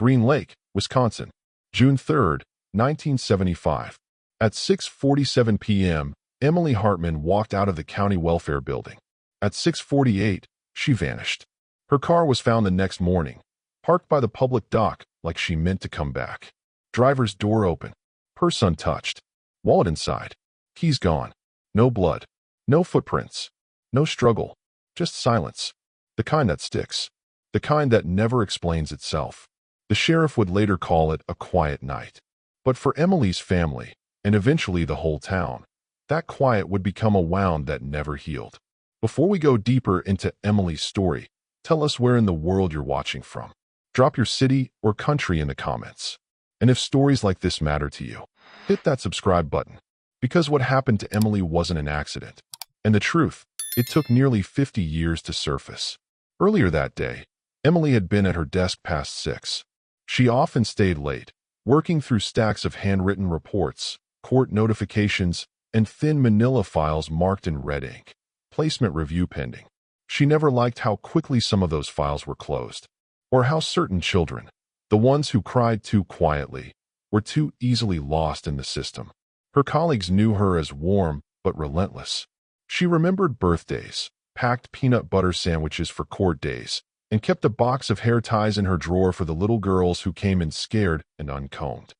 Green Lake, Wisconsin, June 3, 1975. At 6:47 p.m., Emily Hartman walked out of the county welfare building. At 6:48, she vanished. Her car was found the next morning, parked by the public dock like she meant to come back. Driver's door open, purse untouched, wallet inside, keys gone. No blood, no footprints, no struggle, just silence. The kind that sticks. The kind that never explains itself. The sheriff would later call it a quiet night. But for Emily's family, and eventually the whole town, that quiet would become a wound that never healed. Before we go deeper into Emily's story, tell us where in the world you're watching from. Drop your city or country in the comments. And if stories like this matter to you, hit that subscribe button. Because what happened to Emily wasn't an accident. And the truth, it took nearly 50 years to surface. Earlier that day, Emily had been at her desk past 6. She often stayed late, working through stacks of handwritten reports, court notifications, and thin manila files marked in red ink. Placement review pending. She never liked how quickly some of those files were closed, or how certain children, the ones who cried too quietly, were too easily lost in the system. Her colleagues knew her as warm but relentless. She remembered birthdays, packed peanut butter sandwiches for court days, and kept a box of hair ties in her drawer for the little girls who came in scared and uncombed.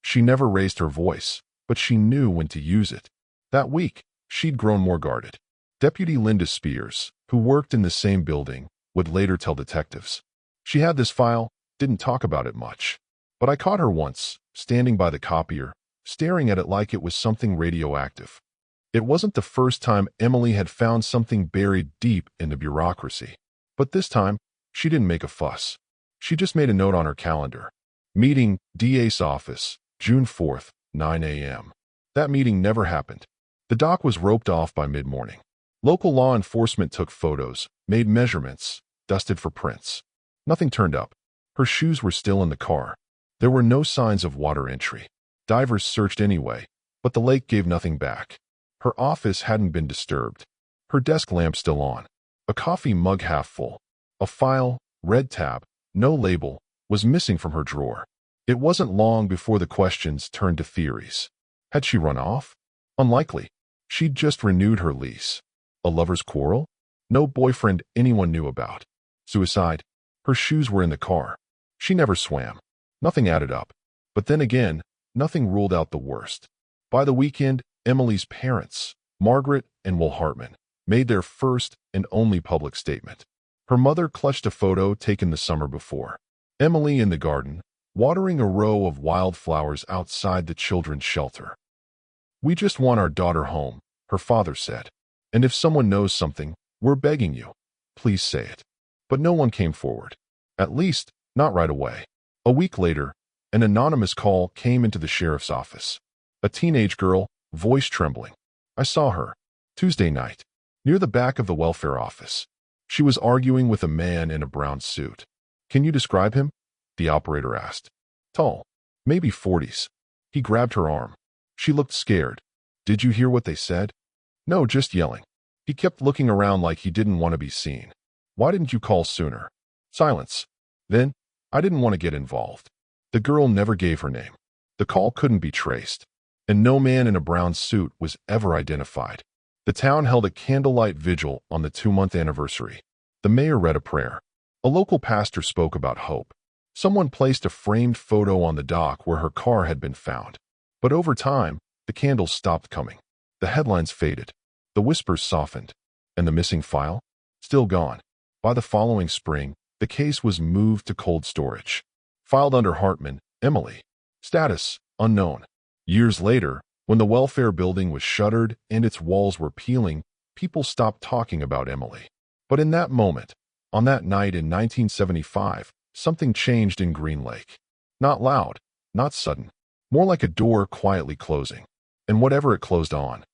She never raised her voice, but she knew when to use it. That week, she'd grown more guarded. Deputy Linda Spears, who worked in the same building, would later tell detectives. She had this file, didn't talk about it much. But I caught her once, standing by the copier, staring at it like it was something radioactive. It wasn't the first time Emily had found something buried deep in the bureaucracy. But this time, she didn't make a fuss. She just made a note on her calendar. Meeting, DA's office, June 4th, 9 a.m. That meeting never happened. The dock was roped off by mid-morning. Local law enforcement took photos, made measurements, dusted for prints. Nothing turned up. Her shoes were still in the car. There were no signs of water entry. Divers searched anyway, but the lake gave nothing back. Her office hadn't been disturbed. Her desk lamp still on. A coffee mug half full. A file, red tab, no label, was missing from her drawer. It wasn't long before the questions turned to theories. Had she run off? Unlikely. She'd just renewed her lease. A lover's quarrel? No boyfriend anyone knew about. Suicide? Her shoes were in the car. She never swam. Nothing added up. But then again, nothing ruled out the worst. By the weekend, Emily's parents, Margaret and Will Hartman, made their first and only public statement. Her mother clutched a photo taken the summer before. Emily in the garden, watering a row of wildflowers outside the children's shelter. "We just want our daughter home," her father said. "And if someone knows something, we're begging you. Please say it." But no one came forward. At least, not right away. A week later, an anonymous call came into the sheriff's office. A teenage girl, voice trembling. "I saw her. Tuesday night. Near the back of the welfare office. She was arguing with a man in a brown suit." "Can you describe him?" the operator asked. "Tall. Maybe 40s. He grabbed her arm. She looked scared. "Did you hear what they said?" "No, just yelling. He kept looking around like he didn't want to be seen." "Why didn't you call sooner?" Silence. "Then, I didn't want to get involved." The girl never gave her name. The call couldn't be traced. And no man in a brown suit was ever identified. The town held a candlelight vigil on the 2-month anniversary. The mayor read a prayer. A local pastor spoke about hope. Someone placed a framed photo on the dock where her car had been found. But over time, the candles stopped coming. The headlines faded. The whispers softened. And the missing file? Still gone. By the following spring, the case was moved to cold storage. Filed under Hartman, Emily. Status, unknown. Years later, when the welfare building was shuttered and its walls were peeling, people stopped talking about Emily. But in that moment, on that night in 1975, something changed in Green Lake. Not loud, not sudden. More like a door quietly closing. And whatever it closed on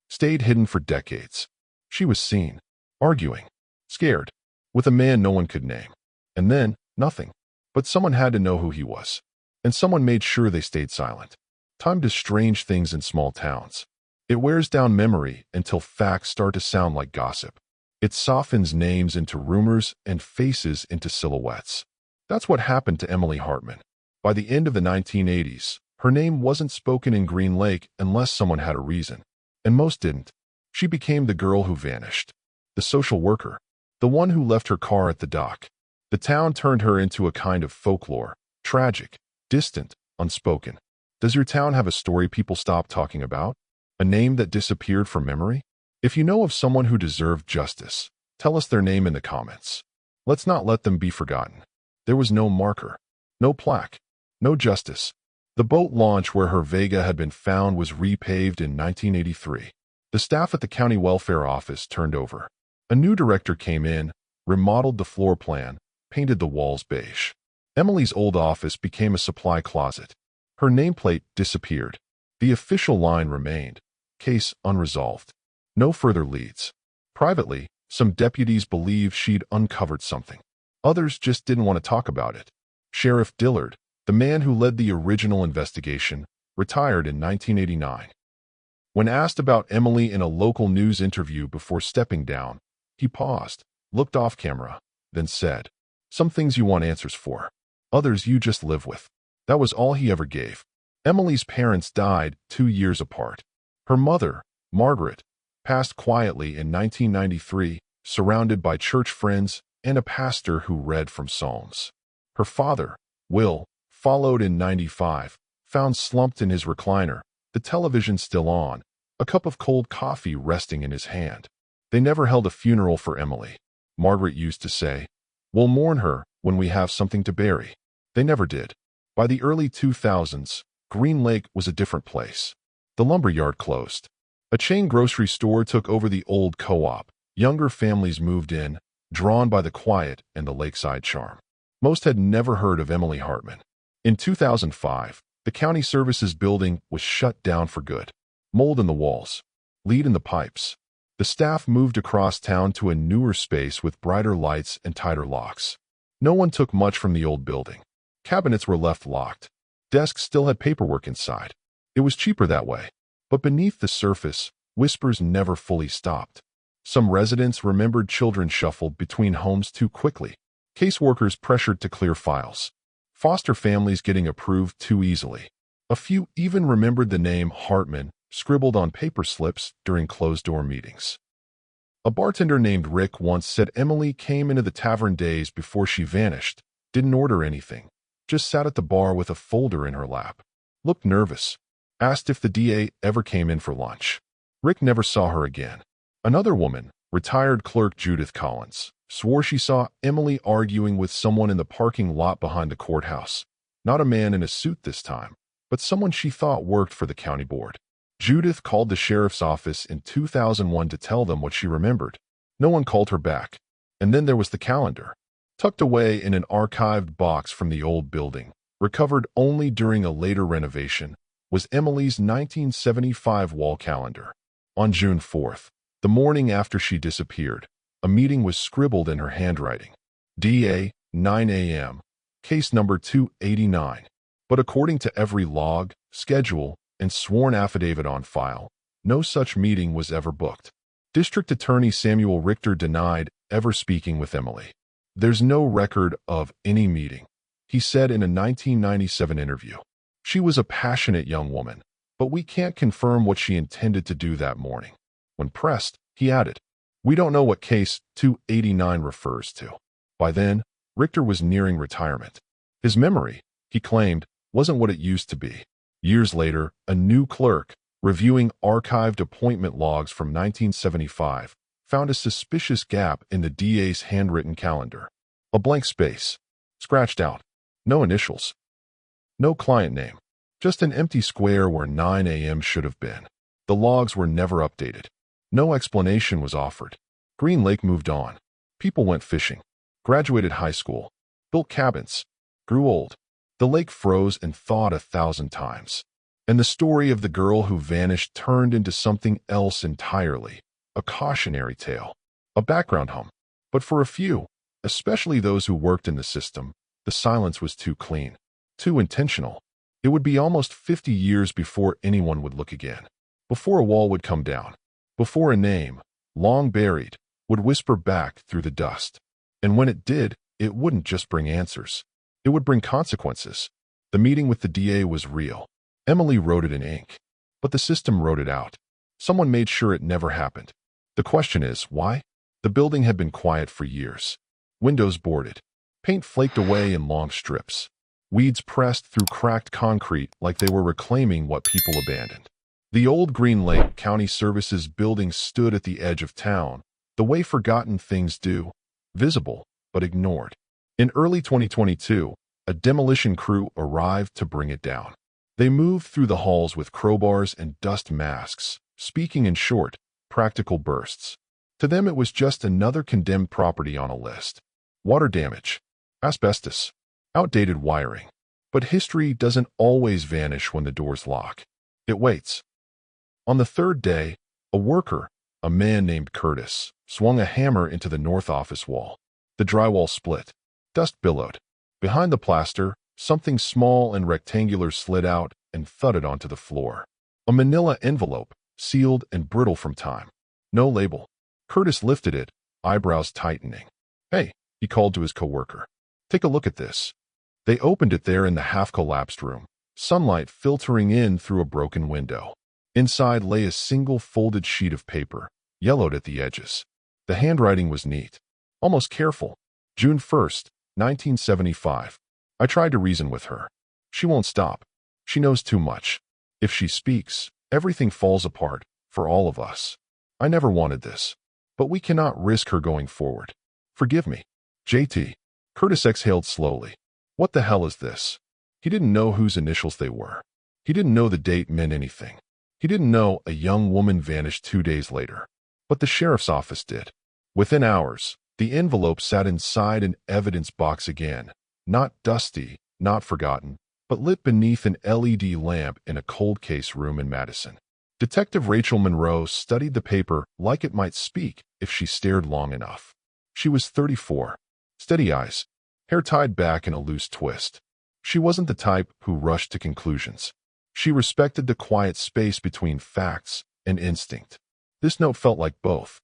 stayed hidden for decades. She was seen, arguing, scared, with a man no one could name. And then, nothing. But someone had to know who he was. And someone made sure they stayed silent. Time does strange things in small towns. It wears down memory until facts start to sound like gossip. It softens names into rumors and faces into silhouettes. That's what happened to Emily Hartman. By the end of the 1980s, her name wasn't spoken in Green Lake unless someone had a reason, and most didn't. She became the girl who vanished, the social worker, the one who left her car at the dock. The town turned her into a kind of folklore, tragic, distant, unspoken. Does your town have a story people stop talking about? A name that disappeared from memory? If you know of someone who deserved justice, tell us their name in the comments. Let's not let them be forgotten. There was no marker, no plaque, no justice. The boat launch where her Vega had been found was repaved in 1983. The staff at the county welfare office turned over. A new director came in, remodeled the floor plan, painted the walls beige. Emily's old office became a supply closet. Her nameplate disappeared. The official line remained. Case unresolved. No further leads. Privately, some deputies believe she'd uncovered something. Others just didn't want to talk about it. Sheriff Dillard, the man who led the original investigation, retired in 1989. When asked about Emily in a local news interview before stepping down, he paused, looked off camera, then said, "Some things you want answers for. Others you just live with." That was all he ever gave. Emily's parents died 2 years apart. Her mother, Margaret, passed quietly in 1993, surrounded by church friends and a pastor who read from Psalms. Her father, Will, followed in 95, found slumped in his recliner, the television still on, a cup of cold coffee resting in his hand. They never held a funeral for Emily. Margaret used to say, "We'll mourn her when we have something to bury." They never did. By the early 2000s, Green Lake was a different place. The lumberyard closed. A chain grocery store took over the old co-op. Younger families moved in, drawn by the quiet and the lakeside charm. Most had never heard of Emily Hartman. In 2005, the county services building was shut down for good. Mold in the walls, lead in the pipes. The staff moved across town to a newer space with brighter lights and tighter locks. No one took much from the old building. Cabinets were left locked. Desks still had paperwork inside. It was cheaper that way. But beneath the surface, whispers never fully stopped. Some residents remembered children shuffled between homes too quickly. Caseworkers pressured to clear files. Foster families getting approved too easily. A few even remembered the name Hartman scribbled on paper slips during closed-door meetings. A bartender named Rick once said Emily came into the tavern days before she vanished, didn't order anything, just sat at the bar with a folder in her lap. Looked nervous. Asked if the DA ever came in for lunch. Rick never saw her again. Another woman, retired clerk Judith Collins, swore she saw Emily arguing with someone in the parking lot behind the courthouse. Not a man in a suit this time, but someone she thought worked for the county board. Judith called the sheriff's office in 2001 to tell them what she remembered. No one called her back. And then there was the calendar. Tucked away in an archived box from the old building, recovered only during a later renovation, was Emily's 1975 wall calendar. On June 4th, the morning after she disappeared, a meeting was scribbled in her handwriting. DA, 9 a.m., case number 289. But according to every log, schedule, and sworn affidavit on file, no such meeting was ever booked. District Attorney Samuel Richter denied ever speaking with Emily. There's no record of any meeting, he said in a 1997 interview. She was a passionate young woman, but we can't confirm what she intended to do that morning. When pressed, he added, "We don't know what case 289 refers to." By then, Richter was nearing retirement. His memory, he claimed, wasn't what it used to be. Years later, a new clerk, reviewing archived appointment logs from 1975, found a suspicious gap in the DA's handwritten calendar. A blank space. Scratched out. No initials. No client name. Just an empty square where 9 a.m. should have been. The logs were never updated. No explanation was offered. Green Lake moved on. People went fishing. Graduated high school. Built cabins. Grew old. The lake froze and thawed 1,000 times. And the story of the girl who vanished turned into something else entirely. A cautionary tale. A background hum. But for a few, especially those who worked in the system, the silence was too clean. Too intentional. It would be almost 50 years before anyone would look again. Before a wall would come down. Before a name, long buried, would whisper back through the dust. And when it did, it wouldn't just bring answers. It would bring consequences. The meeting with the DA was real. Emily wrote it in ink. But the system wrote it out. Someone made sure it never happened. The question is, why? The building had been quiet for years. Windows boarded. Paint flaked away in long strips. Weeds pressed through cracked concrete like they were reclaiming what people abandoned. The old Green Lake County Services building stood at the edge of town, the way forgotten things do, visible but ignored. In early 2022, a demolition crew arrived to bring it down. They moved through the halls with crowbars and dust masks, speaking in short, practical bursts. To them it was just another condemned property on a list. Water damage, asbestos, outdated wiring. But history doesn't always vanish when the doors lock. It waits. On the third day, a worker, a man named Curtis, swung a hammer into the north office wall. The drywall split. Dust billowed. Behind the plaster, something small and rectangular slid out and thudded onto the floor. A manila envelope, sealed and brittle from time. No label. Curtis lifted it, eyebrows tightening. "Hey," he called to his coworker. "Take a look at this." They opened it there in the half-collapsed room, sunlight filtering in through a broken window. Inside lay a single folded sheet of paper, yellowed at the edges. The handwriting was neat, almost careful. June 1st, 1975. I tried to reason with her. She won't stop. She knows too much. If she speaks, everything falls apart, for all of us. I never wanted this. But we cannot risk her going forward. Forgive me. JT. Curtis exhaled slowly. What the hell is this? He didn't know whose initials they were. He didn't know the date meant anything. He didn't know a young woman vanished 2 days later. But the sheriff's office did. Within hours, the envelope sat inside an evidence box again. Not dusty, not forgotten, but lit beneath an LED lamp in a cold case room in Madison. Detective Rachel Monroe studied the paper like it might speak if she stared long enough. She was 34. Steady eyes, hair tied back in a loose twist. She wasn't the type who rushed to conclusions. She respected the quiet space between facts and instinct. This note felt like both.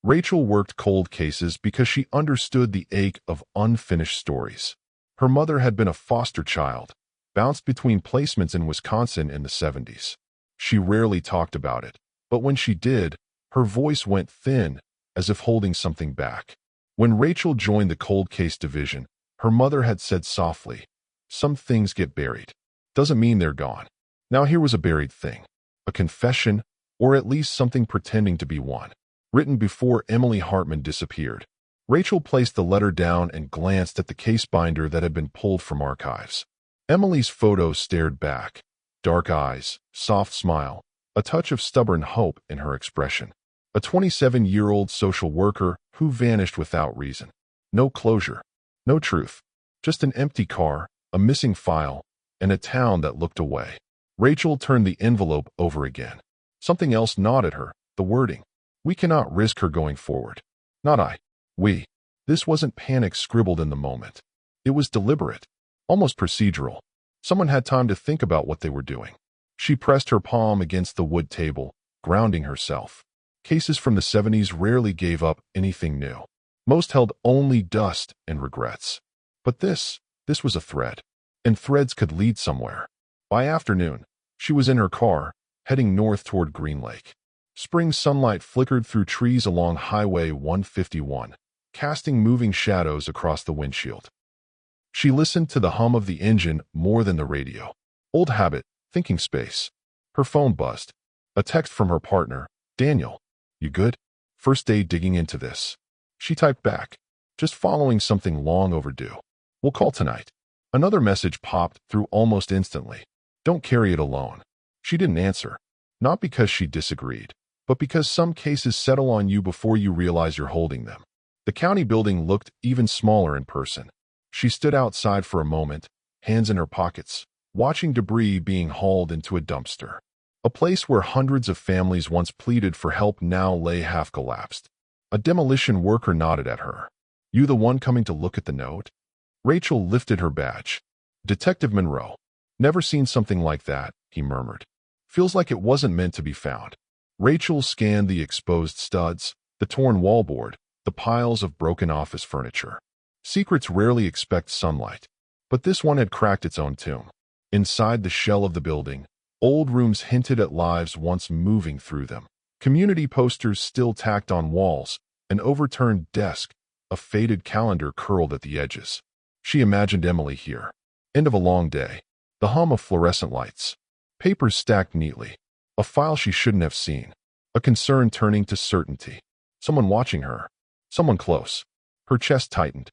Rachel worked cold cases because she understood the ache of unfinished stories. Her mother had been a foster child, bounced between placements in Wisconsin in the 70s. She rarely talked about it, but when she did, her voice went thin, as if holding something back. When Rachel joined the cold case division, her mother had said softly, "Some things get buried. Doesn't mean they're gone." Now here was a buried thing. A confession, or at least something pretending to be one, written before Emily Hartman disappeared. Rachel placed the letter down and glanced at the case binder that had been pulled from archives. Emily's photo stared back. Dark eyes, soft smile, a touch of stubborn hope in her expression. A 27-year-old social worker who vanished without reason. No closure, no truth, just an empty car, a missing file, and a town that looked away. Rachel turned the envelope over again. Something else gnawed at her, the wording. We cannot risk her going forward. Not I. We. This wasn't panic scribbled in the moment. It was deliberate, almost procedural. Someone had time to think about what they were doing. She pressed her palm against the wood table, grounding herself. Cases from the 70s rarely gave up anything new. Most held only dust and regrets. But this was a thread. And threads could lead somewhere. By afternoon, she was in her car, heading north toward Green Lake. Spring sunlight flickered through trees along Highway 151, casting moving shadows across the windshield. She listened to the hum of the engine more than the radio. Old habit, thinking space. Her phone buzzed. A text from her partner, Daniel. You good? First day digging into this. She typed back. Just following something long overdue. We'll call tonight. Another message popped through almost instantly. Don't carry it alone. She didn't answer. Not because she disagreed, but because some cases settle on you before you realize you're holding them. The county building looked even smaller in person. She stood outside for a moment, hands in her pockets, watching debris being hauled into a dumpster. A place where hundreds of families once pleaded for help now lay half collapsed. A demolition worker nodded at her. You the one coming to look at the note? Rachel lifted her badge. Detective Monroe. Never seen something like that, he murmured. Feels like it wasn't meant to be found. Rachel scanned the exposed studs, the torn wallboard, the piles of broken office furniture. Secrets rarely expect sunlight. But this one had cracked its own tomb. Inside the shell of the building, old rooms hinted at lives once moving through them. Community posters still tacked on walls, an overturned desk, a faded calendar curled at the edges. She imagined Emily here. End of a long day. The hum of fluorescent lights. Papers stacked neatly. A file she shouldn't have seen. A concern turning to certainty. Someone watching her. Someone close. Her chest tightened.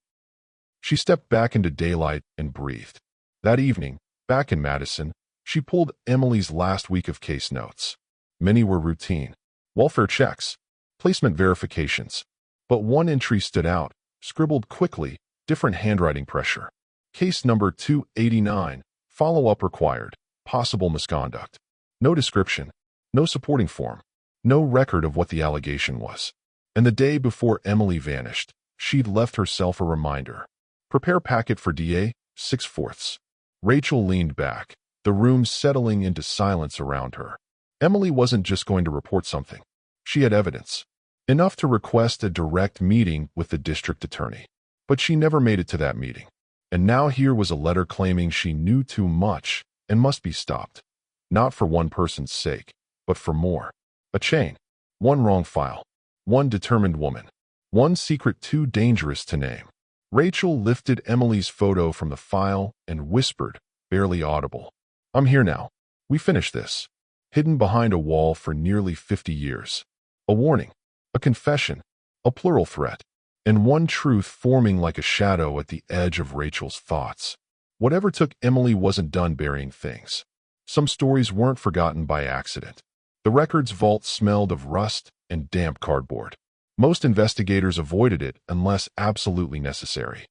She stepped back into daylight and breathed. That evening, back in Madison, she pulled Emily's last week of case notes. Many were routine. Welfare checks. Placement verifications. But one entry stood out, scribbled quickly, different handwriting pressure. Case number 289, follow-up required, possible misconduct. No description, no supporting form, no record of what the allegation was. And the day before Emily vanished, she'd left herself a reminder. Prepare packet for DA, 6/4. Rachel leaned back, the room settling into silence around her. Emily wasn't just going to report something. She had evidence. Enough to request a direct meeting with the district attorney. But she never made it to that meeting. And now here was a letter claiming she knew too much and must be stopped. Not for one person's sake, but for more. A chain. One wrong file. One determined woman. One secret too dangerous to name. Rachel lifted Emily's photo from the file and whispered, barely audible. I'm here now. We finished this. Hidden behind a wall for nearly 50 years. A warning. A confession. A plural threat. And one truth forming like a shadow at the edge of Rachel's thoughts. Whatever took Emily wasn't done burying things. Some stories weren't forgotten by accident. The record's vault smelled of rust and damp cardboard. Most investigators avoided it unless absolutely necessary.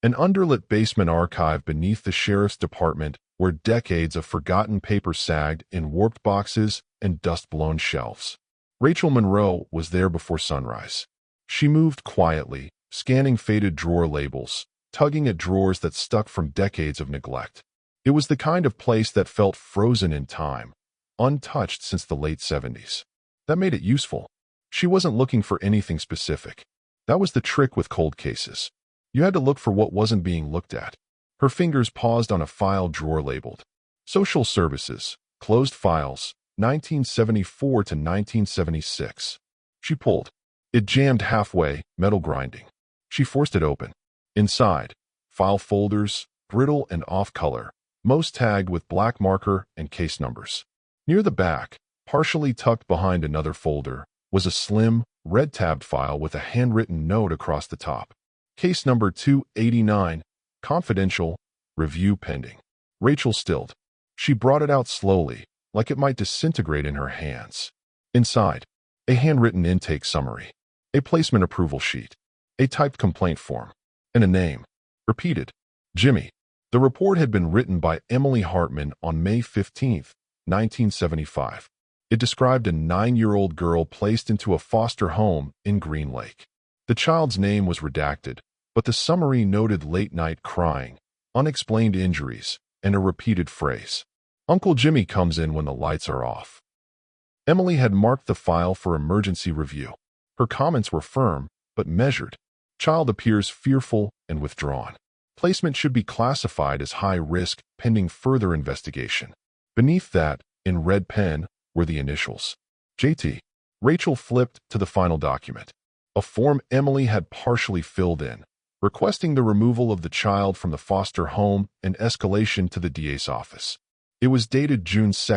An underlit basement archive beneath the sheriff's department where decades of forgotten paper sagged in warped boxes and dust-blown shelves. Rachel Monroe was there before sunrise. She moved quietly, scanning faded drawer labels, tugging at drawers that stuck from decades of neglect. It was the kind of place that felt frozen in time, untouched since the late 70s. That made it useful. She wasn't looking for anything specific. That was the trick with cold cases. You had to look for what wasn't being looked at. Her fingers paused on a file drawer labeled Social Services, Closed Files, 1974 to 1976. She pulled. It jammed halfway, metal grinding. She forced it open. Inside, file folders, brittle and off-color, most tagged with black marker and case numbers. Near the back, partially tucked behind another folder, was a slim, red-tabbed file with a handwritten note across the top. Case number 289, confidential, review pending. Rachel stilled. She brought it out slowly, like it might disintegrate in her hands. Inside, a handwritten intake summary, a placement approval sheet, a typed complaint form, and a name. Repeated. Jimmy. The report had been written by Emily Hartman on May 15, 1975. It described a 9-year-old girl placed into a foster home in Green Lake. The child's name was redacted, but the summary noted late-night crying, unexplained injuries, and a repeated phrase. Uncle Jimmy comes in when the lights are off. Emily had marked the file for emergency review. Her comments were firm, but measured. Child appears fearful and withdrawn. Placement should be classified as high risk pending further investigation. Beneath that, in red pen, were the initials. JT. Rachel flipped to the final document. A form Emily had partially filled in, requesting the removal of the child from the foster home and escalation to the DA's office. It was dated June 2,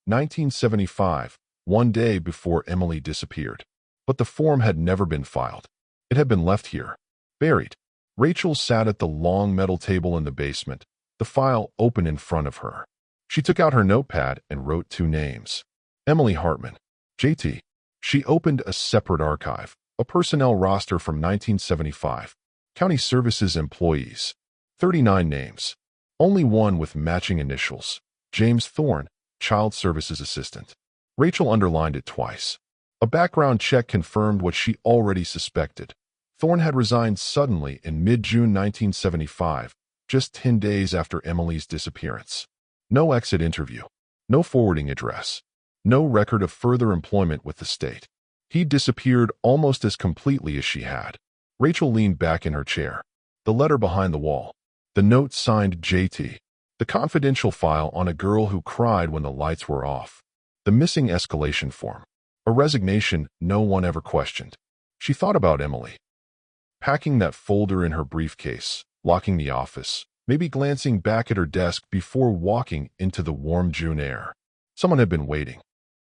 1975, one day before Emily disappeared. But the form had never been filed. It had been left here, buried. Rachel sat at the long metal table in the basement, the file open in front of her. She took out her notepad and wrote 2 names. Emily Hartman. JT. She opened a separate archive, a personnel roster from 1975. County Services employees. 39 names. Only one with matching initials. James Thorne, Child Services Assistant. Rachel underlined it twice. A background check confirmed what she already suspected. Thorne had resigned suddenly in mid-June 1975, just 10 days after Emily's disappearance. No exit interview. No forwarding address. No record of further employment with the state. He disappeared almost as completely as she had. Rachel leaned back in her chair. The letter behind the wall. The note signed JT. The confidential file on a girl who cried when the lights were off. The missing escalation form. A resignation no one ever questioned. She thought about Emily. Packing that folder in her briefcase, locking the office, maybe glancing back at her desk before walking into the warm June air. Someone had been waiting.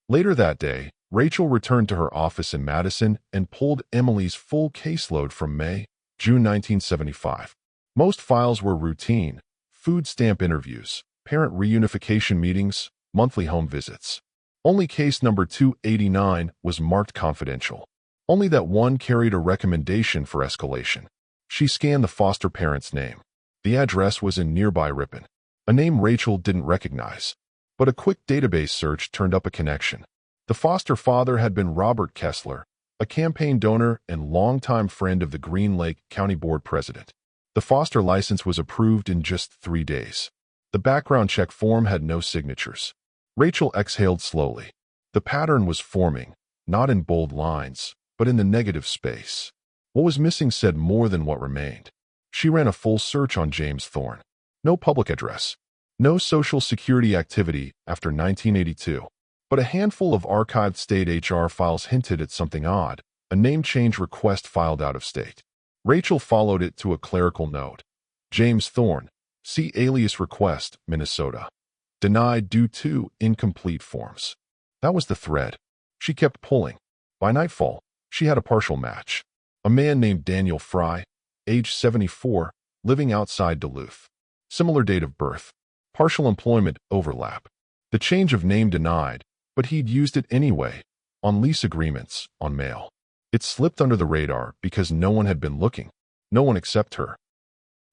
Later that day, Rachel returned to her office in Madison and pulled Emily's full caseload from May, June 1975. Most files were routine: food stamp interviews, parent reunification meetings, monthly home visits. Only case number 289 was marked confidential. Only that one carried a recommendation for escalation. She scanned the foster parent's name. The address was in nearby Ripon, a name Rachel didn't recognize. But a quick database search turned up a connection. The foster father had been Robert Kessler, a campaign donor and longtime friend of the Green Lake County Board president. The foster license was approved in just 3 days. The background check form had no signatures. Rachel exhaled slowly. The pattern was forming, not in bold lines, but in the negative space. What was missing said more than what remained. She ran a full search on James Thorne. No public address. No Social Security activity after 1982. But a handful of archived state HR files hinted at something odd: a name change request filed out of state. Rachel followed it to a clerical note. James Thorne, see alias request, Minnesota. Denied due to incomplete forms. That was the thread. She kept pulling. By nightfall, she had a partial match. A man named Daniel Fry, age 74, living outside Duluth. Similar date of birth. Partial employment overlap. The change of name denied, but he'd used it anyway, on lease agreements, on mail. It slipped under the radar because no one had been looking. No one except her.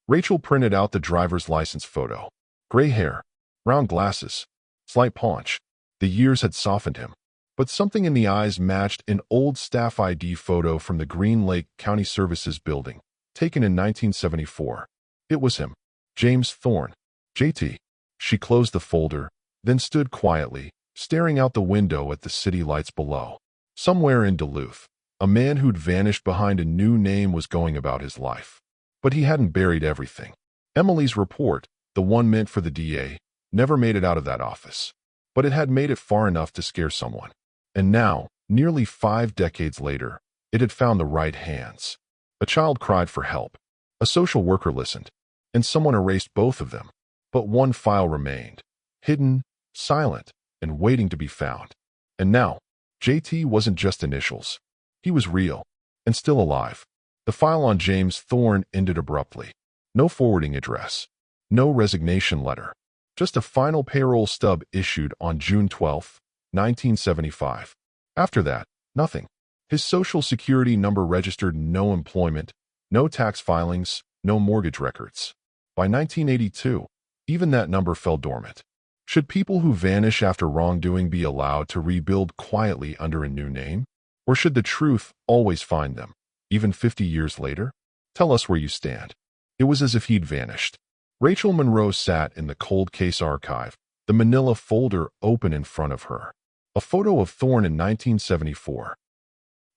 Rachel printed out the driver's license photo. Gray hair, round glasses, slight paunch. The years had softened him. But something in the eyes matched an old staff ID photo from the Green Lake County Services building, taken in 1974. It was him. James Thorne. JT. She closed the folder, then stood quietly, staring out the window at the city lights below. Somewhere in Duluth, a man who'd vanished behind a new name was going about his life. But he hadn't buried everything. Emily's report, the one meant for the DA, never made it out of that office. But it had made it far enough to scare someone. And now, nearly 5 decades later, it had found the right hands. A child cried for help. A social worker listened. And someone erased both of them. But one file remained. Hidden, silent, and waiting to be found. And now, JT wasn't just initials. He was real, and still alive. The file on James Thorne ended abruptly. No forwarding address. No resignation letter. Just a final payroll stub issued on June 12, 1975. After that, nothing. His Social Security number registered no employment, no tax filings, no mortgage records. By 1982, even that number fell dormant. Should people who vanish after wrongdoing be allowed to rebuild quietly under a new name? Or should the truth always find them, even 50 years later? Tell us where you stand. It was as if he'd vanished. Rachel Monroe sat in the cold case archive, the manila folder open in front of her. A photo of Thorne in 1974.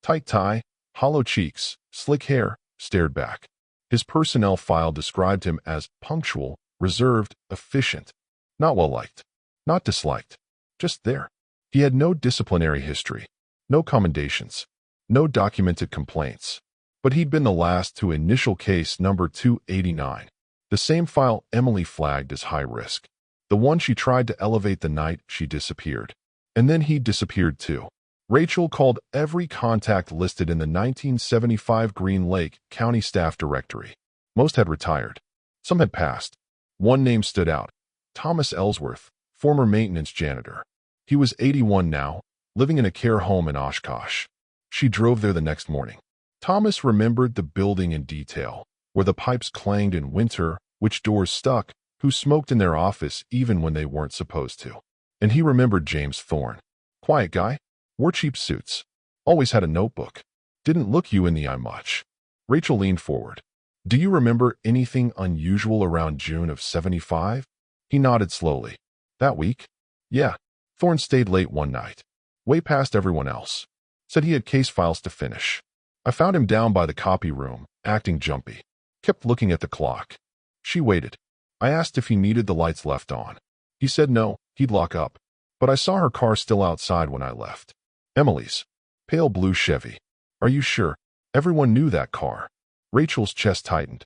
Tight tie, hollow cheeks, slick hair, stared back. His personnel file described him as punctual, reserved, efficient. Not well-liked. Not disliked. Just there. He had no disciplinary history. No commendations. No documented complaints. But he'd been the last to initial case number 289. The same file Emily flagged as high risk. The one she tried to elevate the night she disappeared. And then he disappeared too. Rachel called every contact listed in the 1975 Green Lake County Staff Directory. Most had retired. Some had passed. One name stood out. Thomas Ellsworth, former maintenance janitor. He was 81 now, living in a care home in Oshkosh. She drove there the next morning. Thomas remembered the building in detail, where the pipes clanged in winter, which doors stuck, who smoked in their office even when they weren't supposed to. And he remembered James Thorne. Quiet guy, wore cheap suits, always had a notebook, didn't look you in the eye much. Rachel leaned forward. Do you remember anything unusual around June of 75? He nodded slowly. That week? Yeah. Thorne stayed late one night. Way past everyone else. Said he had case files to finish. I found him down by the copy room, acting jumpy. Kept looking at the clock. She waited. I asked if he needed the lights left on. He said no, he'd lock up. But I saw her car still outside when I left. Emily's. Pale blue Chevy. Are you sure? Everyone knew that car. Rachel's chest tightened.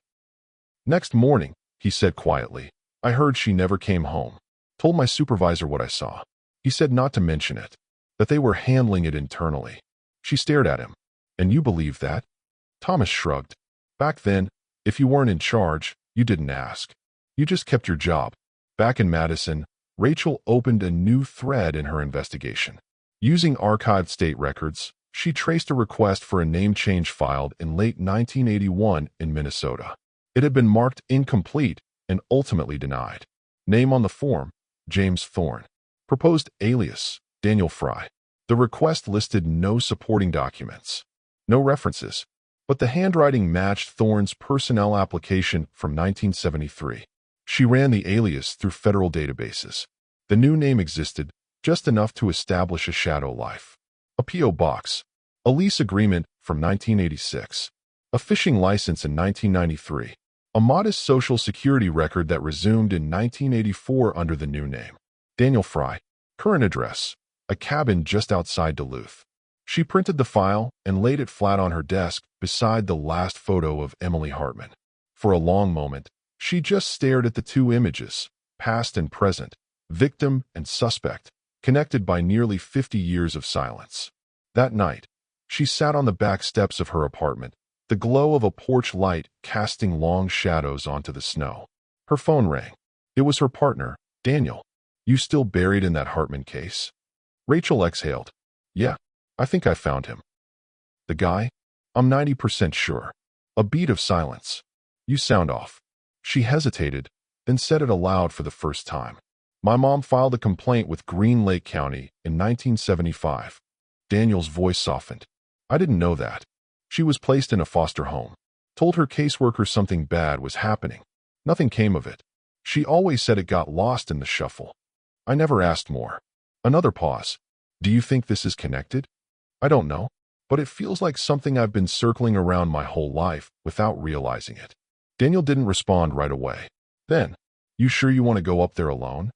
Next morning, he said quietly, I heard she never came home. Told my supervisor what I saw. He said not to mention it. That they were handling it internally. She stared at him. And you believe that? Thomas shrugged. Back then, if you weren't in charge, you didn't ask. You just kept your job. Back in Madison, Rachel opened a new thread in her investigation. Using archived state records, she traced a request for a name change filed in late 1981 in Minnesota. It had been marked incomplete and ultimately denied. Name on the form, James Thorne. Proposed alias, Daniel Fry. The request listed no supporting documents. No references. But the handwriting matched Thorne's personnel application from 1973. She ran the alias through federal databases. The new name existed, just enough to establish a shadow life. A P.O. box. A lease agreement from 1986. A fishing license in 1993. A modest social security record that resumed in 1984 under the new name. Daniel Fry. Current address. A cabin just outside Duluth. She printed the file and laid it flat on her desk beside the last photo of Emily Hartman. For a long moment, she just stared at the two images, past and present, victim and suspect, connected by nearly 50 years of silence. That night, she sat on the back steps of her apartment, the glow of a porch light casting long shadows onto the snow. Her phone rang. It was her partner, Daniel. You still buried in that Hartman case? Rachel exhaled. Yeah, I think I found him. The guy? I'm 90% sure. A beat of silence. You sound off. She hesitated, then said it aloud for the first time. My mom filed a complaint with Green Lake County in 1975. Daniel's voice softened. I didn't know that. She was placed in a foster home. Told her caseworker something bad was happening. Nothing came of it. She always said it got lost in the shuffle. I never asked more. Another pause. Do you think this is connected? I don't know, but it feels like something I've been circling around my whole life without realizing it. Daniel didn't respond right away. Then, you sure you want to go up there alone?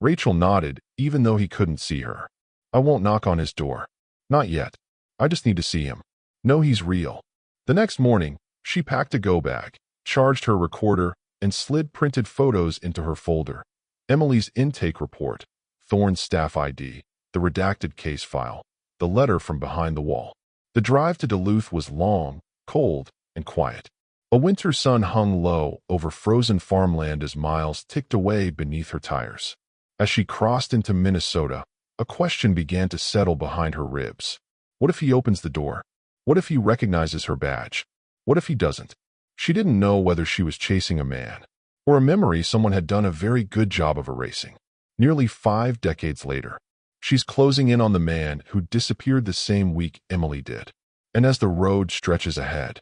Rachel nodded, even though he couldn't see her. I won't knock on his door. Not yet. I just need to see him. Know he's real. The next morning, she packed a go bag, charged her recorder, and slid printed photos into her folder. Emily's intake report, Thorne's staff ID, the redacted case file, the letter from behind the wall. The drive to Duluth was long, cold, and quiet. A winter sun hung low over frozen farmland as miles ticked away beneath her tires. As she crossed into Minnesota, a question began to settle behind her ribs. What if he opens the door? What if he recognizes her badge? What if he doesn't? She didn't know whether she was chasing a man or a memory someone had done a very good job of erasing. Nearly 5 decades later, she's closing in on the man who disappeared the same week Emily did. And as the road stretches ahead,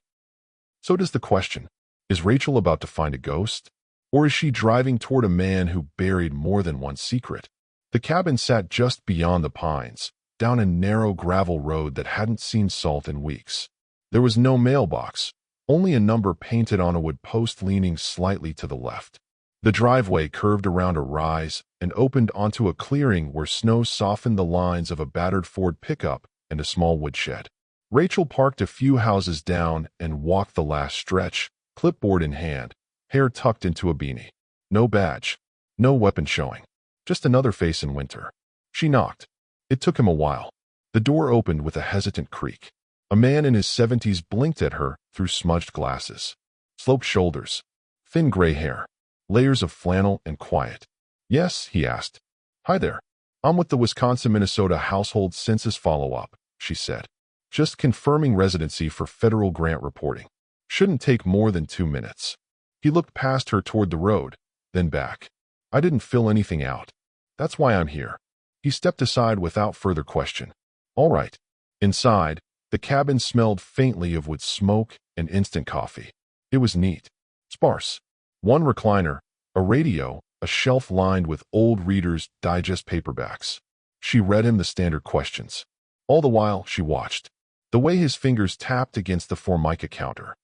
so does the question, is Rachel about to find a ghost? Or is she driving toward a man who buried more than one secret? The cabin sat just beyond the pines, down a narrow gravel road that hadn't seen salt in weeks. There was no mailbox, only a number painted on a wood post leaning slightly to the left. The driveway curved around a rise and opened onto a clearing where snow softened the lines of a battered Ford pickup and a small woodshed. Rachel parked a few houses down and walked the last stretch, clipboard in hand, hair tucked into a beanie. No badge, no weapon showing, just another face in winter. She knocked. It took him a while. The door opened with a hesitant creak. A man in his 70s blinked at her through smudged glasses. Sloped shoulders, thin gray hair, layers of flannel and quiet. Yes, he asked. Hi there. I'm with the Wisconsin-Minnesota Household Census Follow-Up, she said. Just confirming residency for federal grant reporting. Shouldn't take more than 2 minutes. He looked past her toward the road, then back. I didn't fill anything out. That's why I'm here. He stepped aside without further question. All right. Inside, the cabin smelled faintly of wood smoke and instant coffee. It was neat. Sparse. One recliner, a radio, a shelf lined with old Reader's Digest paperbacks. She read him the standard questions. All the while, she watched. The way his fingers tapped against the Formica counter.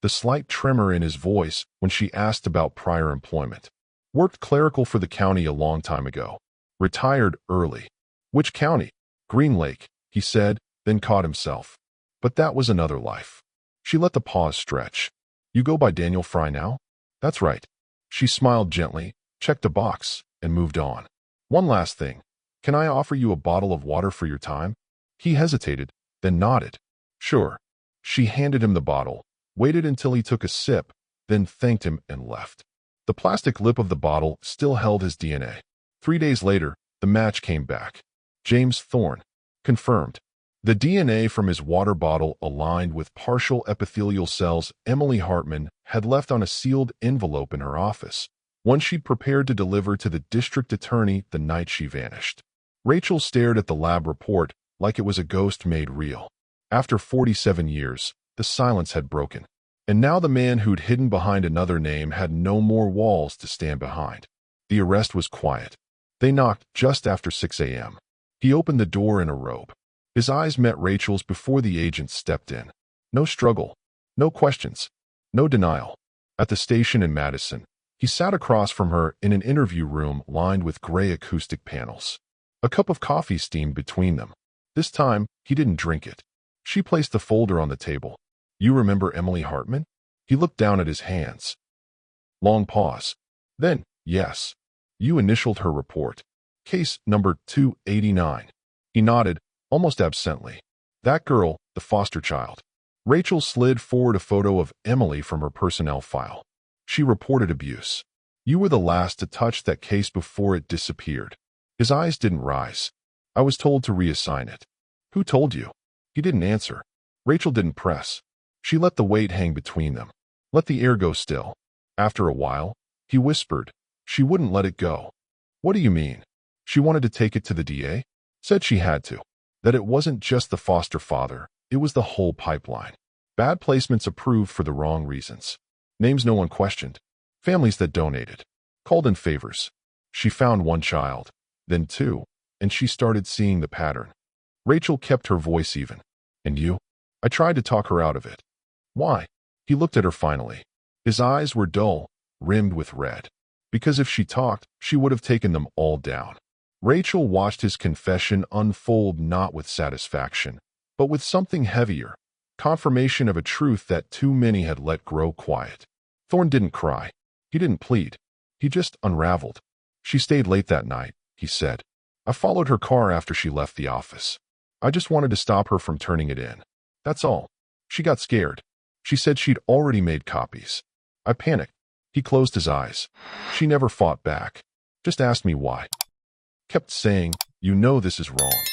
the slight tremor in his voice when she asked about prior employment. Worked clerical for the county a long time ago. Retired early. Which county? Green Lake, he said, then caught himself. But that was another life. She let the pause stretch. You go by Daniel Fry now? That's right. She smiled gently, checked a box, and moved on. One last thing. Can I offer you a bottle of water for your time? He hesitated, then nodded. Sure. She handed him the bottle, waited until he took a sip, then thanked him and left. The plastic lip of the bottle still held his DNA. 3 days later, the match came back. James Thorne. Confirmed. The DNA from his water bottle aligned with partial epithelial cells Emily Hartman had left on a sealed envelope in her office, one she'd prepared to deliver to the district attorney the night she vanished. Rachel stared at the lab report like it was a ghost made real. After 47 years, the silence had broken. And now the man who'd hidden behind another name had no more walls to stand behind. The arrest was quiet. They knocked just after 6 a.m. He opened the door in a robe. His eyes met Rachel's before the agent stepped in. No struggle, no questions, no denial. At the station in Madison, he sat across from her in an interview room lined with gray acoustic panels. A cup of coffee steamed between them. This time, he didn't drink it. She placed the folder on the table. You remember Emily Hartman? He looked down at his hands. Long pause. Then, yes. You initialed her report. Case number 289. He nodded, almost absently. That girl, the foster child. Rachel slid forward a photo of Emily from her personnel file. She reported abuse. You were the last to touch that case before it disappeared. His eyes didn't rise. I was told to reassign it. Who told you? He didn't answer. Rachel didn't press. She let the weight hang between them. Let the air go still. After a while, he whispered. She wouldn't let it go. What do you mean? She wanted to take it to the DA? Said she had to. That it wasn't just the foster father, it was the whole pipeline. Bad placements approved for the wrong reasons. Names no one questioned. Families that donated. Called in favors. She found one child, then two, and she started seeing the pattern. Rachel kept her voice even. And you? I tried to talk her out of it. Why? He looked at her finally. His eyes were dull, rimmed with red. Because if she talked, she would have taken them all down. Rachel watched his confession unfold not with satisfaction, but with something heavier, confirmation of a truth that too many had let grow quiet. Thorne didn't cry. He didn't plead. He just unraveled. She stayed late that night, he said. I followed her car after she left the office. I just wanted to stop her from turning it in. That's all. She got scared. She said she'd already made copies. I panicked. He closed his eyes. She never fought back. Just asked me why. Kept saying, you know this is wrong.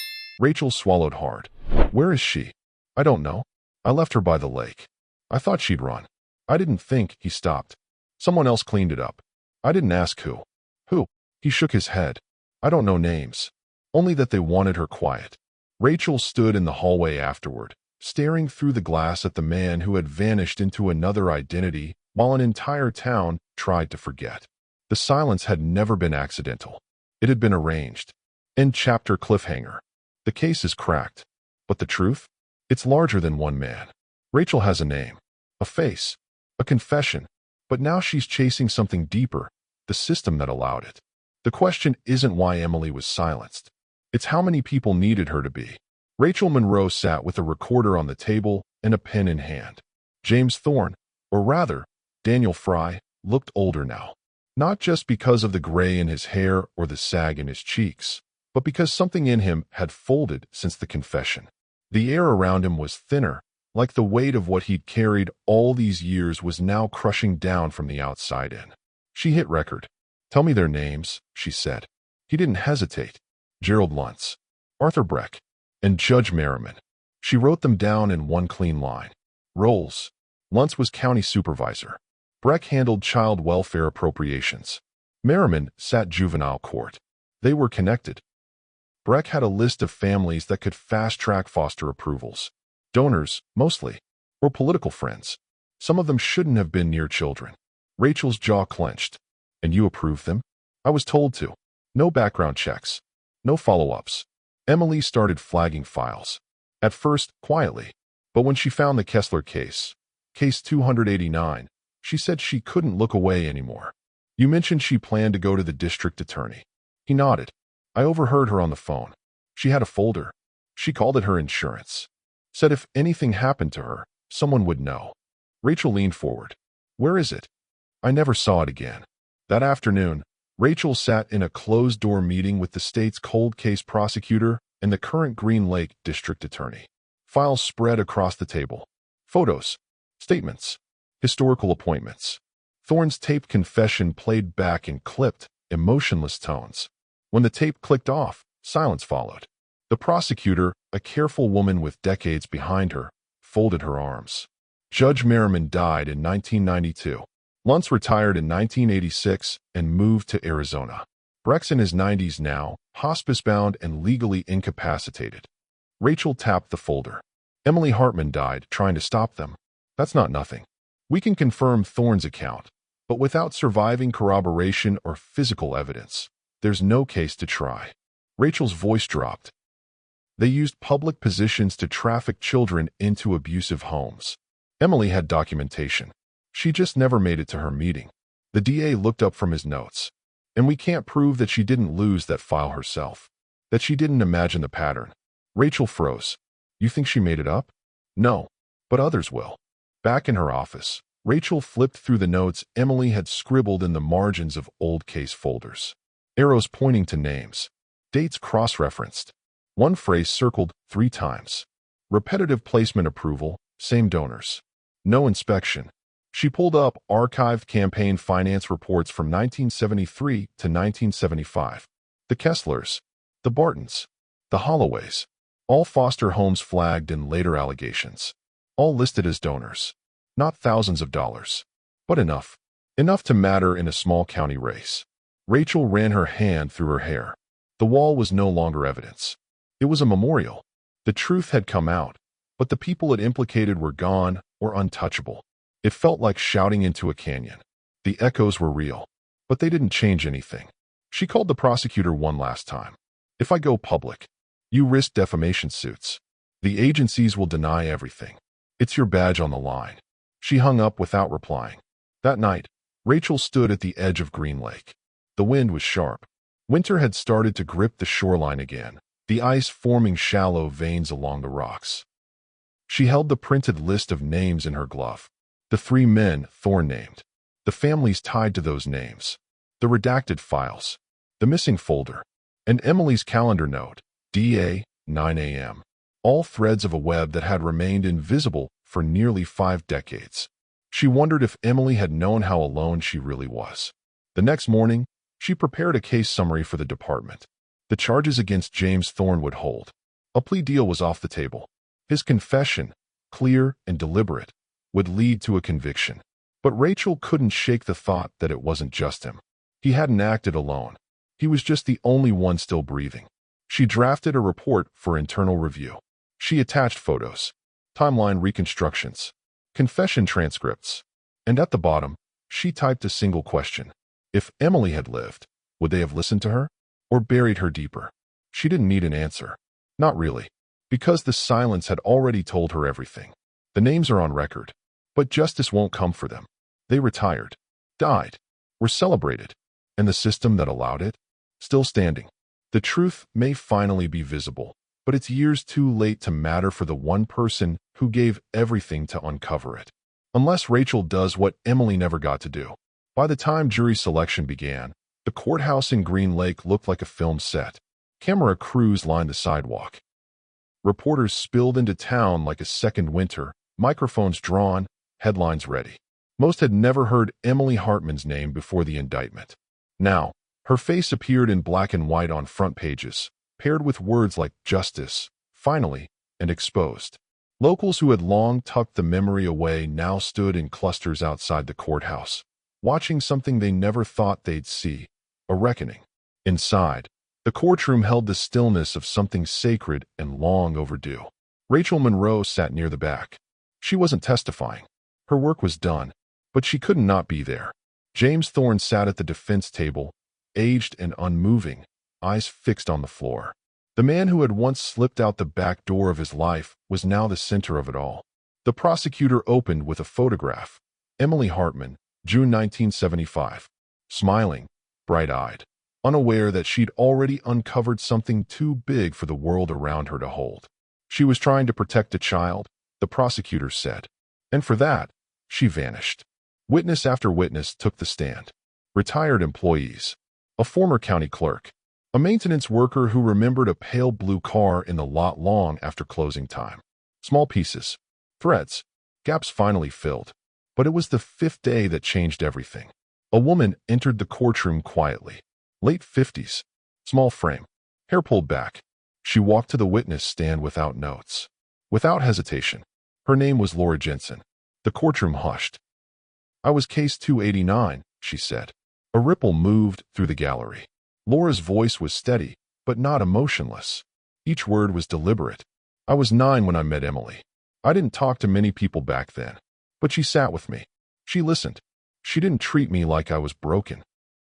Rachel swallowed hard. Where is she? I don't know. I left her by the lake. I thought she'd run. I didn't think. He stopped. Someone else cleaned it up. I didn't ask who. Who? He shook his head. I don't know names. Only that they wanted her quiet. Rachel stood in the hallway afterward, staring through the glass at the man who had vanished into another identity while an entire town tried to forget. The silence had never been accidental. It had been arranged. End chapter cliffhanger. The case is cracked. But the truth? It's larger than one man. Rachel has a name, a face, a confession, but now she's chasing something deeper, the system that allowed it. The question isn't why Emily was silenced. It's how many people needed her to be. Rachel Monroe sat with a recorder on the table and a pen in hand. James Thorne, or rather, Daniel Fry, looked older now. Not just because of the gray in his hair or the sag in his cheeks, but because something in him had folded since the confession. The air around him was thinner, like the weight of what he'd carried all these years was now crushing down from the outside in. She hit record. Tell me their names, she said. He didn't hesitate. Gerald Luntz, Arthur Breck, and Judge Merriman. She wrote them down in one clean line. Roles. Luntz was county supervisor. Breck handled child welfare appropriations. Merriman sat juvenile court. They were connected. Breck had a list of families that could fast-track foster approvals. Donors, mostly, or political friends. Some of them shouldn't have been near children. Rachel's jaw clenched. And you approved them? I was told to. No background checks. No follow-ups. Emily started flagging files. At first, quietly. But when she found the Kessler case, Case 289. She said she couldn't look away anymore. You mentioned she planned to go to the district attorney. He nodded. I overheard her on the phone. She had a folder. She called it her insurance. Said if anything happened to her, someone would know. Rachel leaned forward. Where is it? I never saw it again. That afternoon, Rachel sat in a closed-door meeting with the state's cold case prosecutor and the current Green Lake district attorney. Files spread across the table. Photos, statements, historical appointments. Thorne's taped confession played back in clipped, emotionless tones. When the tape clicked off, silence followed. The prosecutor, a careful woman with decades behind her, folded her arms. Judge Merriman died in 1992. Luntz retired in 1986 and moved to Arizona. Breck's in his 90s now, hospice-bound and legally incapacitated. Rachel tapped the folder. Emily Hartman died trying to stop them. That's not nothing. We can confirm Thorne's account, but without surviving corroboration or physical evidence, there's no case to try. Rachel's voice dropped. They used public positions to traffic children into abusive homes. Emily had documentation. She just never made it to her meeting. The DA looked up from his notes. And we can't prove that she didn't lose that file herself. That she didn't imagine the pattern. Rachel froze. You think she made it up? No, but others will. Back in her office, Rachel flipped through the notes Emily had scribbled in the margins of old case folders. Arrows pointing to names. Dates cross-referenced. One phrase circled 3 times. Repetitive placement approval, same donors. No inspection. She pulled up archived campaign finance reports from 1973 to 1975. The Kesslers, the Bartons, the Holloways. All foster homes flagged in later allegations. All listed as donors. Not thousands of dollars. But enough. Enough to matter in a small county race. Rachel ran her hand through her hair. The wall was no longer evidence. It was a memorial. The truth had come out, but the people it implicated were gone or untouchable. It felt like shouting into a canyon. The echoes were real, but they didn't change anything. She called the prosecutor one last time. If I go public, you risk defamation suits. The agencies will deny everything. It's your badge on the line. She hung up without replying. That night, Rachel stood at the edge of Green Lake. The wind was sharp. Winter had started to grip the shoreline again, the ice forming shallow veins along the rocks. She held the printed list of names in her glove. The 3 men Thorne named. The families tied to those names. The redacted files. The missing folder. And Emily's calendar note. DA, 9 a.m. All threads of a web that had remained invisible for nearly 5 decades. She wondered if Emily had known how alone she really was. The next morning, she prepared a case summary for the department. The charges against James Thorne would hold. A plea deal was off the table. His confession, clear and deliberate, would lead to a conviction. But Rachel couldn't shake the thought that it wasn't just him. He hadn't acted alone. He was just the only one still breathing. She drafted a report for internal review. She attached photos, timeline reconstructions, confession transcripts, and at the bottom, she typed a single question. If Emily had lived, would they have listened to her or buried her deeper? She didn't need an answer. Not really, because the silence had already told her everything. The names are on record. But justice won't come for them. They retired, died, were celebrated, and the system that allowed it, still standing. The truth may finally be visible, but it's years too late to matter for the one person who gave everything to uncover it. Unless Rachel does what Emily never got to do. By the time jury selection began, the courthouse in Green Lake looked like a film set. Camera crews lined the sidewalk. Reporters spilled into town like a second winter, microphones drawn, headlines ready. Most had never heard Emily Hartman's name before the indictment. Now, her face appeared in black and white on front pages, paired with words like justice, finally, and exposed. Locals who had long tucked the memory away now stood in clusters outside the courthouse, watching something they never thought they'd see, a reckoning. Inside, the courtroom held the stillness of something sacred and long overdue. Rachel Monroe sat near the back. She wasn't testifying. Her work was done, but she couldn't not be there. James Thorne sat at the defense table, aged and unmoving, eyes fixed on the floor. The man who had once slipped out the back door of his life was now the center of it all. The prosecutor opened with a photograph. Emily Hartman, June 1975. Smiling, bright-eyed, unaware that she'd already uncovered something too big for the world around her to hold. She was trying to protect a child, the prosecutor said. And for that, she vanished. Witness after witness took the stand. Retired employees. A former county clerk. A maintenance worker who remembered a pale blue car in the lot long after closing time. Small pieces. Threads. Gaps finally filled. But it was the fifth day that changed everything. A woman entered the courtroom quietly. Late 50s. Small frame. Hair pulled back. She walked to the witness stand without notes. Without hesitation. Her name was Laura Jensen. The courtroom hushed. "I was case 289, she said. A ripple moved through the gallery. Laura's voice was steady, but not emotionless. Each word was deliberate. "I was 9 when I met Emily. I didn't talk to many people back then, but she sat with me. She listened. She didn't treat me like I was broken."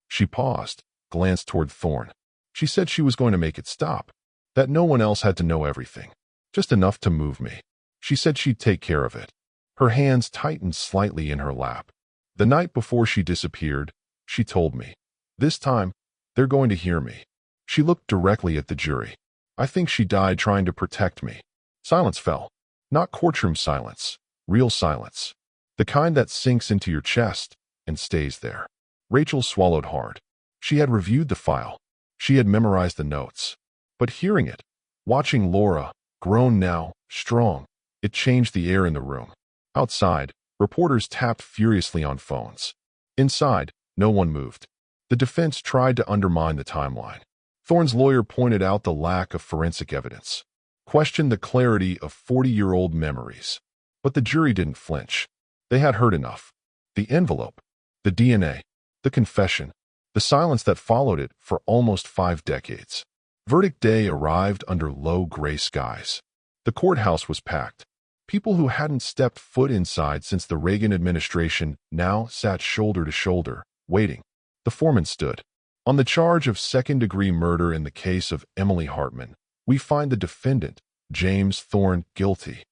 She paused, glanced toward Thorne. She said she was going to make it stop, that no one else had to know everything, just enough to move me. She said she'd take care of it. Her hands tightened slightly in her lap. The night before she disappeared, she told me, "This time, they're going to hear me." She looked directly at the jury. "I think she died trying to protect me." Silence fell. Not courtroom silence, real silence. The kind that sinks into your chest and stays there. Rachel swallowed hard. She had reviewed the file. She had memorized the notes. But hearing it, watching Laura, grown now, strong, it changed the air in the room. Outside, reporters tapped furiously on phones. Inside, no one moved. The defense tried to undermine the timeline. Thorne's lawyer pointed out the lack of forensic evidence, questioned the clarity of 40-year-old memories. But the jury didn't flinch. They had heard enough. The envelope, the DNA, the confession, the silence that followed it for almost 5 decades. Verdict day arrived under low gray skies. The courthouse was packed. People who hadn't stepped foot inside since the Reagan administration now sat shoulder to shoulder, waiting. The foreman stood. "On the charge of second-degree murder in the case of Emily Hartman, we find the defendant, James Thorne, guilty."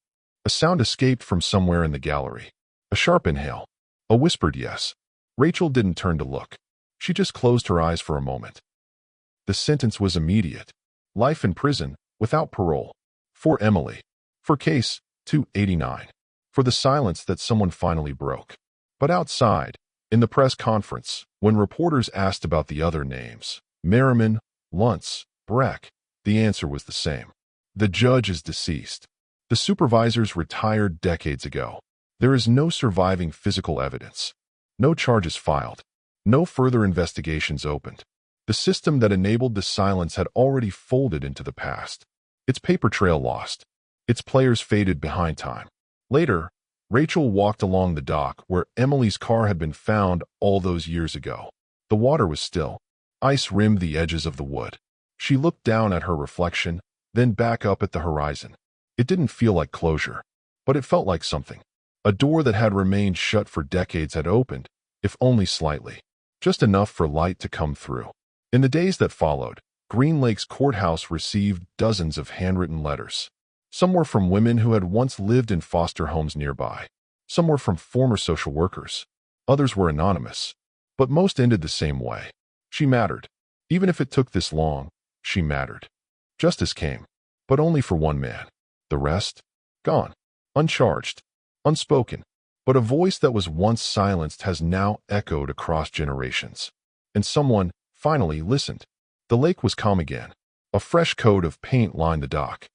A sound escaped from somewhere in the gallery. A sharp inhale. A whispered yes. Rachel didn't turn to look. She just closed her eyes for a moment. The sentence was immediate. Life in prison, without parole. For Emily. For case 289. For the silence that someone finally broke. But outside, in the press conference, when reporters asked about the other names, Merriman, Luntz, Breck, the answer was the same. The judge is deceased. The supervisors retired decades ago. There is no surviving physical evidence. No charges filed. No further investigations opened. The system that enabled the silence had already folded into the past. Its paper trail lost. Its players faded behind time. Later, Rachel walked along the dock where Emily's car had been found all those years ago. The water was still. Ice rimmed the edges of the wood. She looked down at her reflection, then back up at the horizon. It didn't feel like closure, but it felt like something. A door that had remained shut for decades had opened, if only slightly. Just enough for light to come through. In the days that followed, Green Lake's courthouse received dozens of handwritten letters. Some were from women who had once lived in foster homes nearby. Some were from former social workers. Others were anonymous. But most ended the same way. She mattered. Even if it took this long, she mattered. Justice came, but only for one man. The rest? Gone. Uncharged. Unspoken. But a voice that was once silenced has now echoed across generations. And someone, finally, listened. The lake was calm again. A fresh coat of paint lined the dock.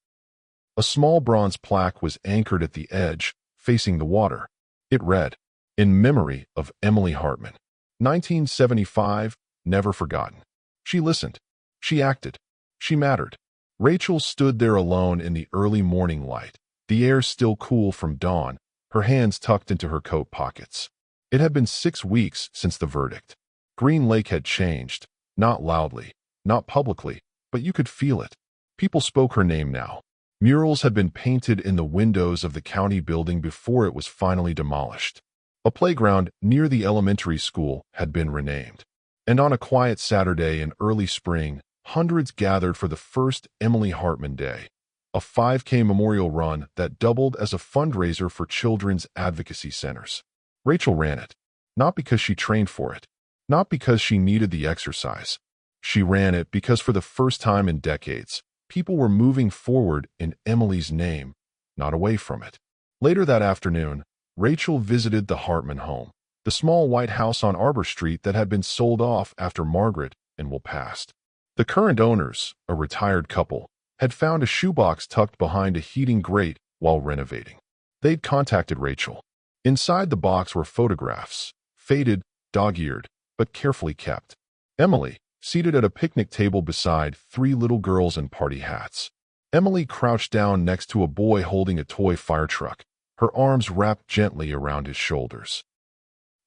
A small bronze plaque was anchored at the edge, facing the water. It read, "In memory of Emily Hartman. 1975, never forgotten." She listened. She acted. She mattered. Rachel stood there alone in the early morning light, the air still cool from dawn, her hands tucked into her coat pockets. It had been 6 weeks since the verdict. Green Lake had changed, not loudly, not publicly, but you could feel it. People spoke her name now. Murals had been painted in the windows of the county building before it was finally demolished. A playground near the elementary school had been renamed. And on a quiet Saturday in early spring, hundreds gathered for the first Emily Hartman Day. a 5K memorial run that doubled as a fundraiser for children's advocacy centers. Rachel ran it, not because she trained for it, not because she needed the exercise. She ran it because for the first time in decades, people were moving forward in Emily's name, not away from it. Later that afternoon, Rachel visited the Hartman home, the small white house on Arbor Street that had been sold off after Margaret and Will passed. The current owners, a retired couple, had found a shoebox tucked behind a heating grate while renovating. They'd contacted Rachel. Inside the box were photographs, faded, dog-eared, but carefully kept. Emily, seated at a picnic table beside 3 little girls in party hats. Emily crouched down next to a boy holding a toy fire truck, her arms wrapped gently around his shoulders.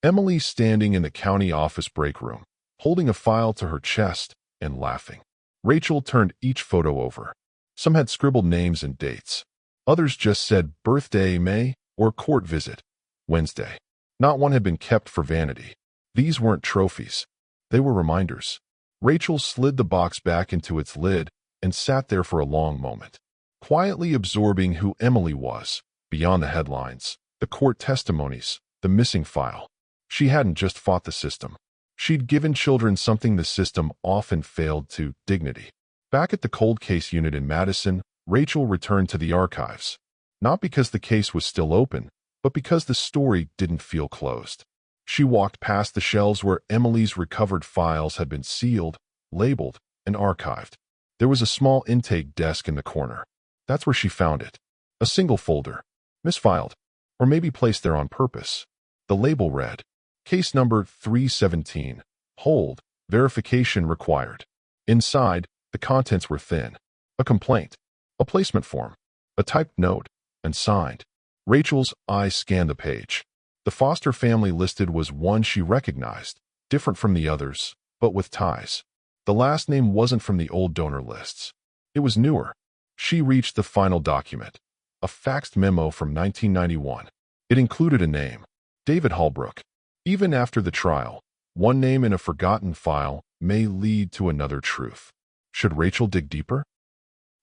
Emily standing in the county office break room, holding a file to her chest and laughing. Rachel turned each photo over. Some had scribbled names and dates. Others just said birthday May or court visit Wednesday. Not one had been kept for vanity. These weren't trophies. They were reminders. Rachel slid the box back into its lid and sat there for a long moment, quietly absorbing who Emily was, beyond the headlines, the court testimonies, the missing file. She hadn't just fought the system. She'd given children something the system often failed to: dignity. Back at the cold case unit in Madison, Rachel returned to the archives, not because the case was still open, but because the story didn't feel closed. She walked past the shelves where Emily's recovered files had been sealed, labeled, and archived. There was a small intake desk in the corner. That's where she found it. A single folder, misfiled, or maybe placed there on purpose. The label read, Case number 317, hold, verification required. Inside, the contents were thin. A complaint, a placement form, a typed note, and signed. Rachel's eyes scanned the page. The foster family listed was one she recognized, different from the others, but with ties. The last name wasn't from the old donor lists. It was newer. She reached the final document, a faxed memo from 1991. It included a name, David Holbrook. Even after the trial, one name in a forgotten file may lead to another truth. Should Rachel dig deeper?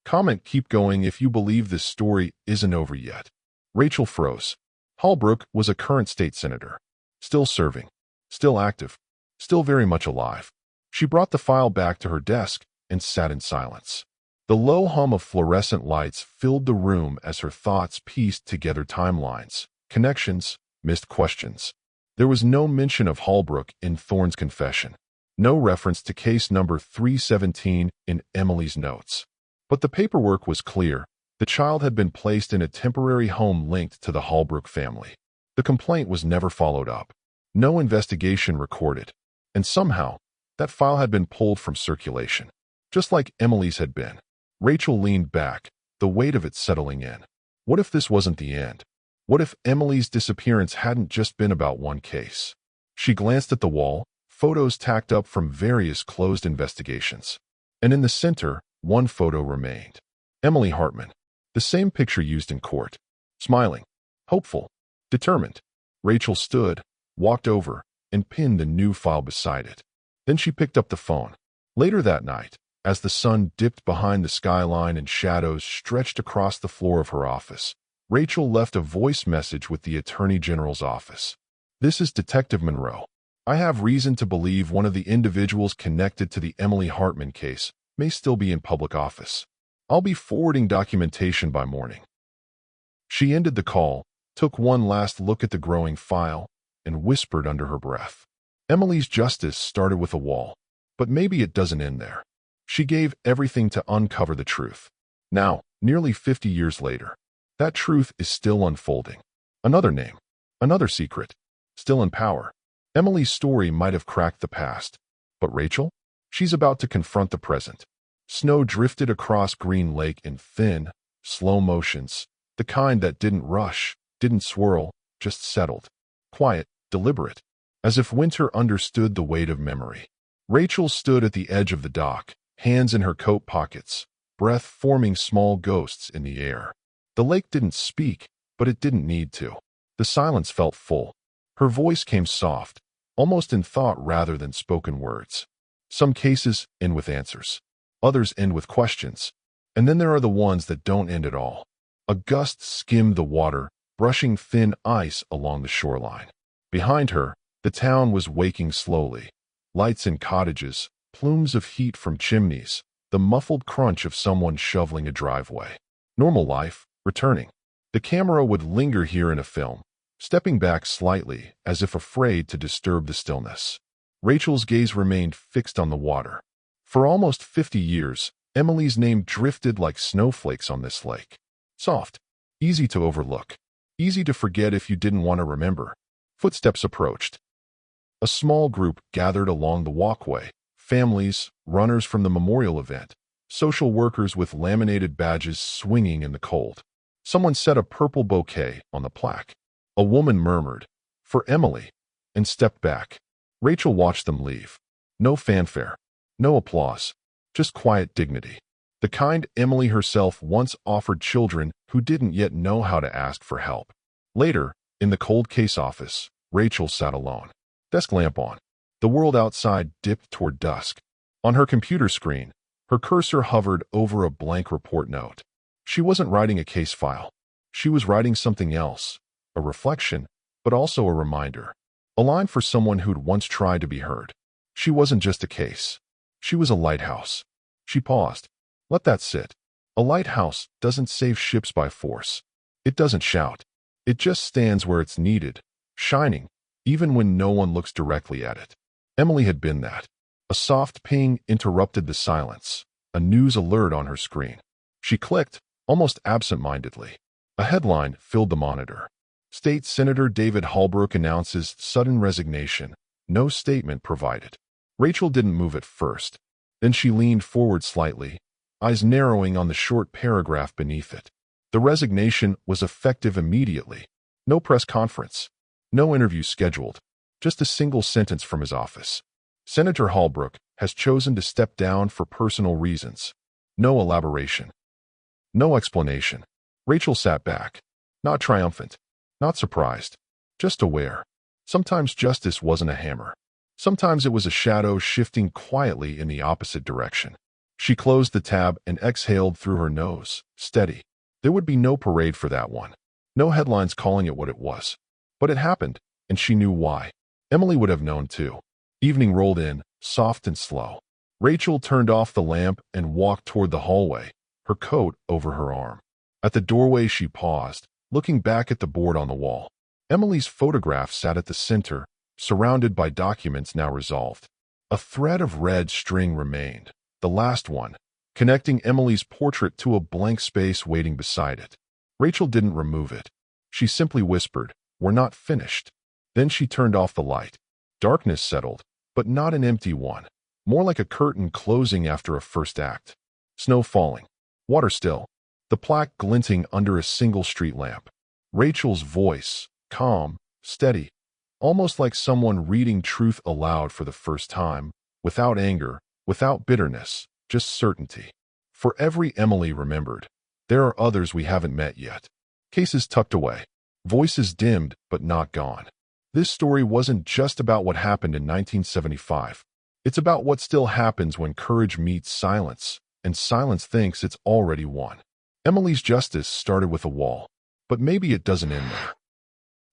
Comment keep going if you believe this story isn't over yet. Rachel froze. Holbrook was a current state senator. Still serving. Still active. Still very much alive. She brought the file back to her desk and sat in silence. The low hum of fluorescent lights filled the room as her thoughts pieced together timelines, connections, missed questions. There was no mention of Holbrook in Thorne's confession. No reference to case number 317 in Emily's notes. But the paperwork was clear. The child had been placed in a temporary home linked to the Holbrook family. The complaint was never followed up. No investigation recorded. And somehow, that file had been pulled from circulation. Just like Emily's had been. Rachel leaned back, the weight of it settling in. What if this wasn't the end? What if Emily's disappearance hadn't just been about one case? She glanced at the wall, photos tacked up from various closed investigations. And in the center, one photo remained. Emily Hartman. The same picture used in court. Smiling. Hopeful. Determined. Rachel stood, walked over, and pinned a new file beside it. Then she picked up the phone. Later that night, as the sun dipped behind the skyline and shadows stretched across the floor of her office, Rachel left a voice message with the Attorney General's office. This is Detective Monroe. I have reason to believe one of the individuals connected to the Emily Hartman case may still be in public office. I'll be forwarding documentation by morning. She ended the call, took one last look at the growing file, and whispered under her breath. Emily's justice started with a wall, but maybe it doesn't end there. She gave everything to uncover the truth. Now, nearly 50 years later, that truth is still unfolding. Another name, another secret, still in power. Emily's story might have cracked the past, but Rachel? She's about to confront the present. Snow drifted across Green Lake in thin, slow motions, the kind that didn't rush, didn't swirl, just settled. Quiet, deliberate, as if winter understood the weight of memory. Rachel stood at the edge of the dock, hands in her coat pockets, breath forming small ghosts in the air. The lake didn't speak, but it didn't need to. The silence felt full. Her voice came soft, almost in thought rather than spoken words. Some cases end with answers. Others end with questions. And then there are the ones that don't end at all. A gust skimmed the water, brushing thin ice along the shoreline. Behind her, the town was waking slowly. Lights in cottages, plumes of heat from chimneys, the muffled crunch of someone shoveling a driveway. Normal life, returning. The camera would linger here in a film, stepping back slightly as if afraid to disturb the stillness. Rachel's gaze remained fixed on the water. For almost 50 years, Emily's name drifted like snowflakes on this lake. Soft, easy to overlook, easy to forget if you didn't want to remember. Footsteps approached. A small group gathered along the walkway. Families, runners from the memorial event, social workers with laminated badges swinging in the cold. Someone set a purple bouquet on the plaque. A woman murmured, "For Emily," and stepped back. Rachel watched them leave. No fanfare, no applause, just quiet dignity. The kind Emily herself once offered children who didn't yet know how to ask for help. Later, in the cold case office, Rachel sat alone. Desk lamp on. The world outside dipped toward dusk. On her computer screen, her cursor hovered over a blank report note. She wasn't writing a case file. She was writing something else, a reflection, but also a reminder. A line for someone who'd once tried to be heard. She wasn't just a case. She was a lighthouse. She paused. Let that sit. A lighthouse doesn't save ships by force. It doesn't shout. It just stands where it's needed, shining, even when no one looks directly at it. Emily had been that. A soft ping interrupted the silence, a news alert on her screen. She clicked, almost absent-mindedly. A headline filled the monitor. State Senator David Holbrook announces sudden resignation. No statement provided. Rachel didn't move at first. Then she leaned forward slightly, eyes narrowing on the short paragraph beneath it. The resignation was effective immediately. No press conference. No interview scheduled. Just a single sentence from his office. Senator Holbrook has chosen to step down for personal reasons. No elaboration. No explanation. Rachel sat back. Not triumphant. Not surprised. Just aware. Sometimes justice wasn't a hammer. Sometimes it was a shadow shifting quietly in the opposite direction. She closed the tab and exhaled through her nose, steady. There would be no parade for that one. No headlines calling it what it was. But it happened, and she knew why. Emily would have known too. Evening rolled in, soft and slow. Rachel turned off the lamp and walked toward the hallway, her coat over her arm. At the doorway she paused, looking back at the board on the wall. Emily's photograph sat at the center, surrounded by documents now resolved. A thread of red string remained, the last one, connecting Emily's portrait to a blank space waiting beside it. Rachel didn't remove it. She simply whispered, "We're not finished." Then she turned off the light. Darkness settled, but not an empty one, more like a curtain closing after a first act. Snow falling, water still, the plaque glinting under a single street lamp. Rachel's voice, calm, steady, almost like someone reading truth aloud for the first time, without anger, without bitterness, just certainty. For every Emily remembered, there are others we haven't met yet. Cases tucked away, voices dimmed but not gone. This story wasn't just about what happened in 1975. It's about what still happens when courage meets silence, and silence thinks it's already won. Emily's justice started with a wall, but maybe it doesn't end there.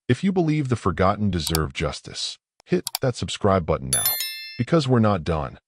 If you believe the forgotten deserve justice, hit that subscribe button now, because we're not done.